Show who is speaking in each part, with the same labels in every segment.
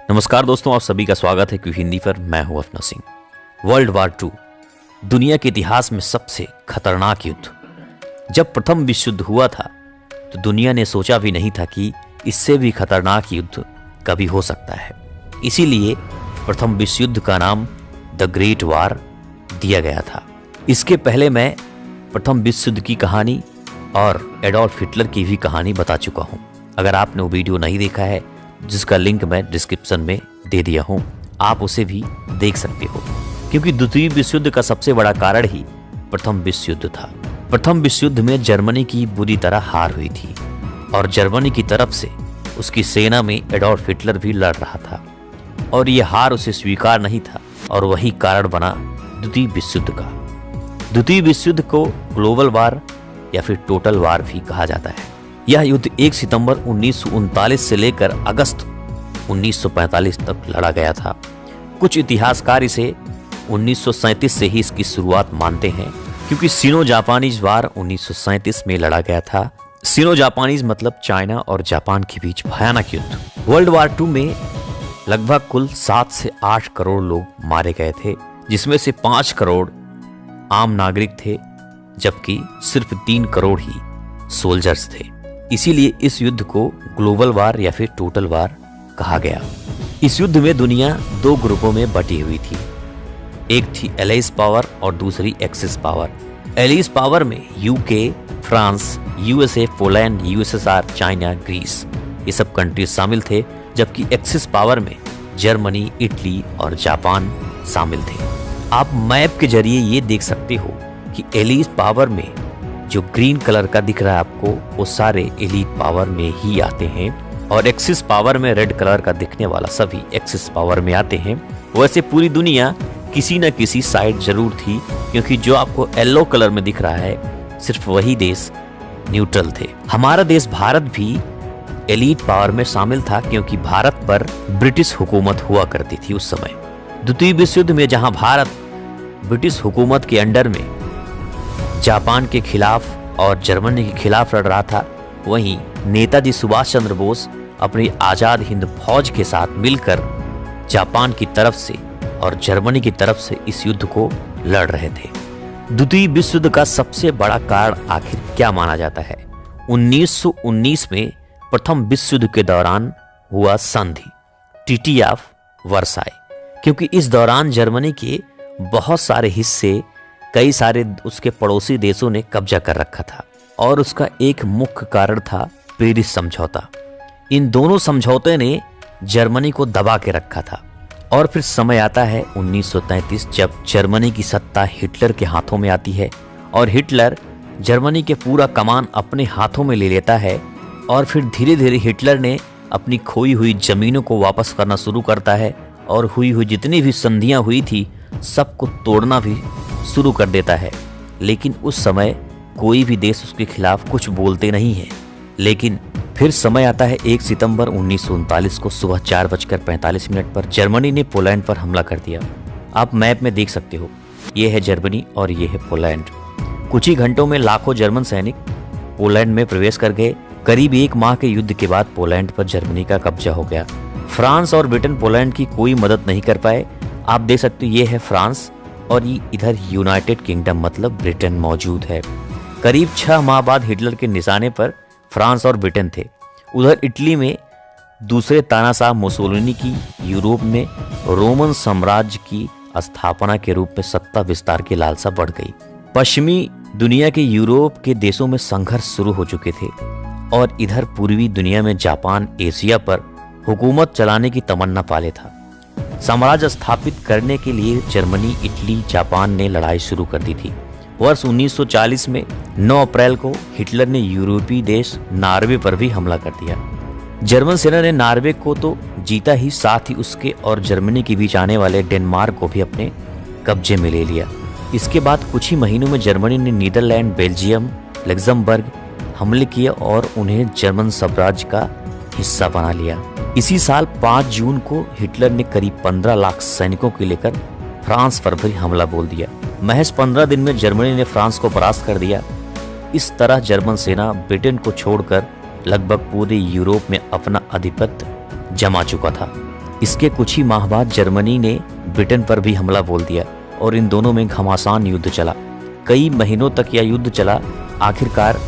Speaker 1: नमस्कार दोस्तों, आप सभी का स्वागत है क्यों हिंदी पर। मैं हूं अफना सिंह। वर्ल्ड वार 2 दुनिया के इतिहास में सबसे खतरनाक युद्ध। जब प्रथम विश्व युद्ध हुआ था तो दुनिया ने सोचा भी नहीं था कि इससे भी खतरनाक युद्ध कभी हो सकता है। इसीलिए प्रथम विश्व युद्ध का नाम द ग्रेट वार दिया गया था। इसके पहले मैं प्रथम विश्व युद्ध की कहानी और एडोल्फ हिटलर की भी कहानी बता चुका हूं। अगर आपने वो वीडियो नहीं देखा है, जिसका लिंक मैं डिस्क्रिप्शन में दे दिया हूं, आप उसे भी देख सकते हो, क्योंकि द्वितीय विश्व युद्ध का सबसे बड़ा कारण ही प्रथम विश्व युद्ध था। प्रथम विश्व युद्ध में जर्मनी की बुरी तरह हार हुई थी और जर्मनी की तरफ से उसकी सेना में एडोल्फ हिटलर भी लड़ रहा था और यह हार उसे स्वीकार नहीं था और वही कारण बना द्वितीय विश्व युद्ध का। द्वितीय विश्व युद्ध को ग्लोबल वार या फिर टोटल वार भी कहा जाता है। यह युद्ध 1 सितंबर 1939 से लेकर अगस्त 1945 तक लड़ा गया था। कुछ इतिहासकार इसे 1937 से ही इसकी शुरुआत मानते हैं, क्योंकि सिनो जापानीज वार 1937 में लड़ा गया था। सिनो जापानीज मतलब चाइना और जापान के बीच भयानक युद्ध। वर्ल्ड वार 2 में लगभग कुल 7 से 8 करोड़ लोग मारे गए थे, जिसमें से 5 करोड़ आम नागरिक थे, जबकि सिर्फ 3 करोड़ ही सोल्जर्स थे। इसीलिए इस युद्ध को ग्लोबल वार या फिर टोटल वार कहा गया। इस युद्ध में दुनिया 2 ग्रुपों में बटी हुई थी। एक थी एलाइज पावर और दूसरी एक्सिस पावर। एलाइज पावर में UK, France, USA, Poland, USSR, China, Greece ये सब कंट्रीज शामिल थे, जबकि एक्सिस पावर में जर्मनी, इटली और जापान शामिल थे। आप मैप के जरिए ये देख सकते हो कि एलाइज पावर में जो ग्रीन कलर का दिख रहा है आपको, वो सारे एलीट पावर में ही आते हैं, और एक्सिस पावर में रेड कलर का दिखने वाला सभी एक्सिस पावर में आते हैं। वैसे पूरी दुनिया किसी न किसी साइड जरूर थी, क्योंकि जो आपको येलो कलर में दिख रहा है सिर्फ वही देश न्यूट्रल थे। हमारा देश भारत भी एलीट पावर में शामिल था, क्योंकि भारत पर ब्रिटिश हुकूमत हुआ करती थी उस समय। द्वितीय विश्व युद्ध में जहां भारत ब्रिटिश हुकूमत के अंडर में जापान के खिलाफ और जर्मनी के खिलाफ लड़ रहा था, वहीं नेताजी सुभाष चंद्र बोस अपनी आजाद हिंद फौज के साथ मिलकर जापान की तरफ से और जर्मनी की तरफ से इस युद्ध को लड़ रहे थे। द्वितीय विश्व युद्ध का सबसे बड़ा कारण आखिर क्या माना जाता है? 1919 में प्रथम विश्व युद्ध के दौरान हुआ संधि, ट्रीटी ऑफ वर्साई, क्योंकि इस दौरान जर्मनी के बहुत सारे हिस्से कई सारे उसके पड़ोसी देशों ने कब्जा कर रखा था, और उसका एक मुख्य कारण था पेरिस समझौता। इन दोनों समझौते ने जर्मनी को दबा के रखा था। और फिर समय आता है 1933, जब जर्मनी की सत्ता हिटलर के हाथों में आती है और हिटलर जर्मनी के पूरा कमान अपने हाथों में ले लेता है। और फिर धीरे धीरे हिटलर ने अपनी खोई हुई जमीनों को वापस करना शुरू करता है और हुई हुई जितनी भी संधियां हुई थी सबको तोड़ना भी शुरू कर देता है। लेकिन उस समय कोई भी देश उसके खिलाफ कुछ बोलते नहीं है। लेकिन फिर समय आता है 1 सितंबर 1939 को सुबह 4:45 पर जर्मनी ने पोलैंड पर हमला कर दिया। आप मैप में देख सकते हो, ये है जर्मनी और ये है पोलैंड। कुछ ही घंटों में लाखों जर्मन सैनिक पोलैंड में प्रवेश कर गए। करीब 1 माह के युद्ध के बाद पोलैंड पर जर्मनी का कब्जा हो गया। फ्रांस और ब्रिटेन पोलैंड की कोई मदद नहीं कर पाए। आप देख सकते हो, ये है फ्रांस और ये इधर यूनाइटेड किंगडम मतलब ब्रिटेन मौजूद है। करीब 6 माह बाद हिटलर के निशाने पर फ्रांस और ब्रिटेन थे। उधर इटली में दूसरे तानाशाह मुसोलिनी की यूरोप में रोमन साम्राज्य की स्थापना के रूप में सत्ता विस्तार की लालसा बढ़ गई। पश्चिमी दुनिया के यूरोप के देशों में संघर्ष शुरू हो चुके थे और इधर पूर्वी दुनिया में जापान एशिया पर हुकूमत चलाने की तमन्ना पाले था। साम्राज्य स्थापित करने के लिए जर्मनी, इटली, जापान ने लड़ाई शुरू कर दी थी। वर्ष 1940 में 9 अप्रैल को हिटलर ने यूरोपीय देश नॉर्वे पर भी हमला कर दिया। जर्मन सेना ने नॉर्वे को तो जीता ही, साथ ही उसके और जर्मनी के बीच आने वाले डेनमार्क को भी अपने कब्जे में ले लिया। इसके बाद कुछ ही महीनों में जर्मनी ने नीदरलैंड, बेल्जियम, लग्जमबर्ग हमले किए और उन्हें जर्मन साम्राज्य का हिस्सा बना लिया। इसी साल 5 जून को हिटलर ने करीब 15 लाख सैनिकों को लेकर फ्रांस पर भी हमला बोल दिया। महज 15 दिन में जर्मनी ने फ्रांस को परास्त कर दिया। इस तरह जर्मन सेना ब्रिटेन को छोड़कर लगभग पूरे यूरोप में अपना आधिपत्य जमा चुका था। इसके कुछ ही माह बाद जर्मनी ने ब्रिटेन पर भी हमला बोल दिया और इन दोनों में घमासान युद्ध चला। कई महीनों तक यह युद्ध चला। आखिरकार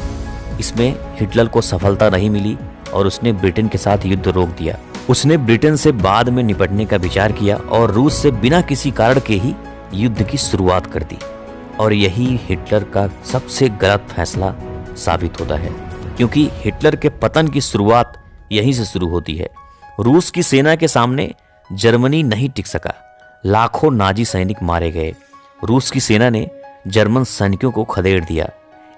Speaker 1: इसमें हिटलर को सफलता नहीं मिली और उसने ब्रिटेन के साथ युद्ध रोक दिया। उसने ब्रिटेन से बाद में निपटने का विचार किया और रूस से बिना किसी कारण के ही युद्ध की शुरुआत कर दी। और यही हिटलर का सबसे गलत फैसला साबित होता है, क्योंकि हिटलर के पतन की शुरुआत यहीं से शुरू होती है। रूस की सेना के सामने जर्मनी नहीं टिक सका। लाखों नाजी सैनिक मारे गए। रूस की सेना ने जर्मन सैनिकों को खदेड़ दिया।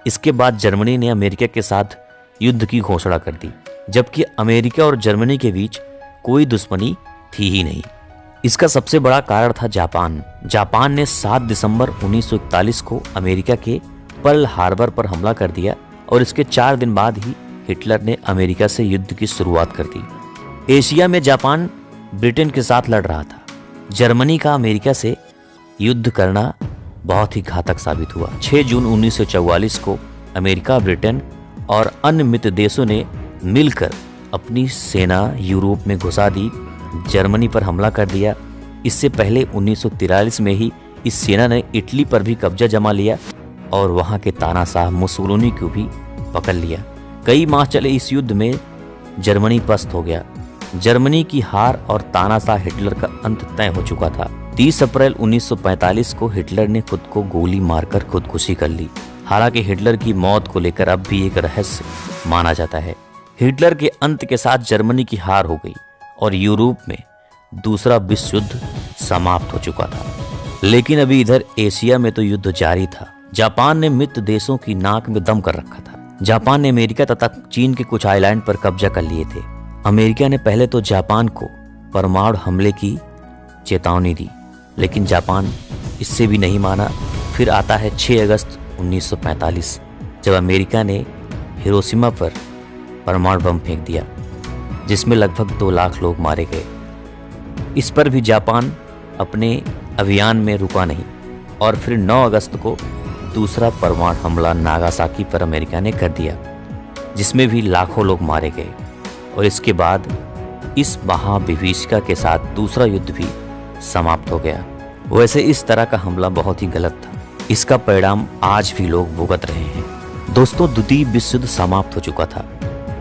Speaker 1: इसके बाद जर्मनी ने अमेरिका के साथ युद्ध की घोषणा कर दी, जबकि अमेरिका और जर्मनी के बीच कोई दुश्मनी थी ही नहीं। इसका सबसे बड़ा कारण था जापान। जापान ने 7 दिसंबर 1941 को अमेरिका के पर्ल हार्बर पर हमला कर दिया और इसके 4 दिन बाद ही हिटलर ने अमेरिका से युद्ध की शुरुआत कर दी। एशिया में जापान ब्रिटेन के साथ लड़ रहा था। जर्मनी का अमेरिका से युद्ध करना बहुत ही घातक साबित हुआ। 6 जून 1944 को अमेरिका, ब्रिटेन और अन्य मित्र देशों ने मिलकर अपनी सेना यूरोप में घुसा दी, जर्मनी पर हमला कर दिया। इससे पहले 1943 में ही इस सेना ने इटली पर भी कब्जा जमा लिया और वहां के तानाशाह मुसोलिनी को भी पकड़ लिया। कई माह चले इस युद्ध में जर्मनी पस्त हो गया। जर्मनी की हार और तानाशाह हिटलर का अंत तय हो चुका था। 30 अप्रैल 1945 को हिटलर ने खुद को गोली मारकर खुदकुशी कर ली। हालांकि हिटलर की मौत को लेकर अब भी एक रहस्य माना जाता है। हिटलर के अंत के साथ जर्मनी की हार हो गई और यूरोप में दूसरा विश्व युद्ध समाप्त हो चुका था। लेकिन अभी इधर एशिया में तो युद्ध जारी था। जापान ने मित्र देशों की नाक में दम कर रखा था। जापान ने अमेरिका तथा चीन के कुछ आइलैंड पर कब्जा कर लिए थे। अमेरिका ने पहले तो जापान को परमाणु हमले की चेतावनी दी, लेकिन जापान इससे भी नहीं माना। फिर आता है 6 अगस्त 1945, जब अमेरिका ने हिरोशिमा पर परमाणु बम फेंक दिया, जिसमें लगभग 2 लाख लोग मारे गए। इस पर भी जापान अपने अभियान में रुका नहीं और फिर 9 अगस्त को दूसरा परमाणु हमला नागासाकी पर अमेरिका ने कर दिया, जिसमें भी लाखों लोग मारे गए। और इसके बाद इस महाविभीषिका के साथ दूसरा युद्ध भी समाप्त हो गया। वैसे इस तरह का हमला बहुत ही गलत था। इसका परिणाम आज भी लोग भुगत रहे हैं। दोस्तों, द्वितीय विश्व युद्ध समाप्त हो चुका था।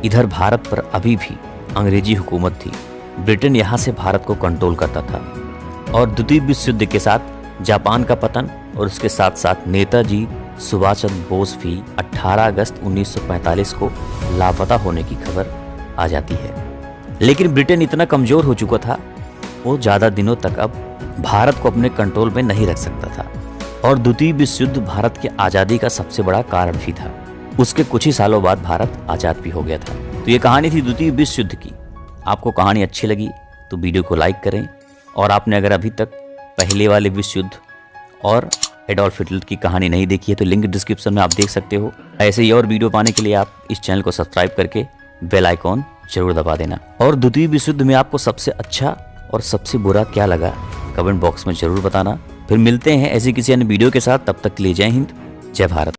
Speaker 1: इधर भारत पर अभी भी अंग्रेजी हुकूमत थी। ब्रिटेन यहाँ से भारत को कंट्रोल करता था और द्वितीय विश्व युद्ध के साथ जापान का पतन और उसके साथ साथ नेताजी सुभाष चंद्र बोस भी 18 अगस्त 1945 को लापता होने की खबर आ जाती है। लेकिन ब्रिटेन इतना कमजोर हो चुका था, वो ज़्यादा दिनों तक अब भारत को अपने कंट्रोल में नहीं रख सकता था और द्वितीय विश्व युद्ध भारत की आज़ादी का सबसे बड़ा कारण भी था। उसके कुछ ही सालों बाद भारत आज़ाद भी हो गया था। तो ये कहानी थी द्वितीय विश्व युद्ध की। आपको कहानी अच्छी लगी तो वीडियो को लाइक करें, और आपने अगर अभी तक पहले वाले विश्व युद्ध और एडोल्फ हिटलर की कहानी नहीं देखी है तो लिंक डिस्क्रिप्शन में आप देख सकते हो। ऐसे ही और वीडियो पाने के लिए आप इस चैनल को सब्सक्राइब करके बेल आइकॉन जरूर दबा देना। और द्वितीय विश्व युद्ध में आपको सबसे अच्छा और सबसे बुरा क्या लगा कमेंट बॉक्स में जरूर बताना। फिर मिलते हैं ऐसी किसी अन्य वीडियो के साथ। तब तक के लिए जय हिंद, जय भारत।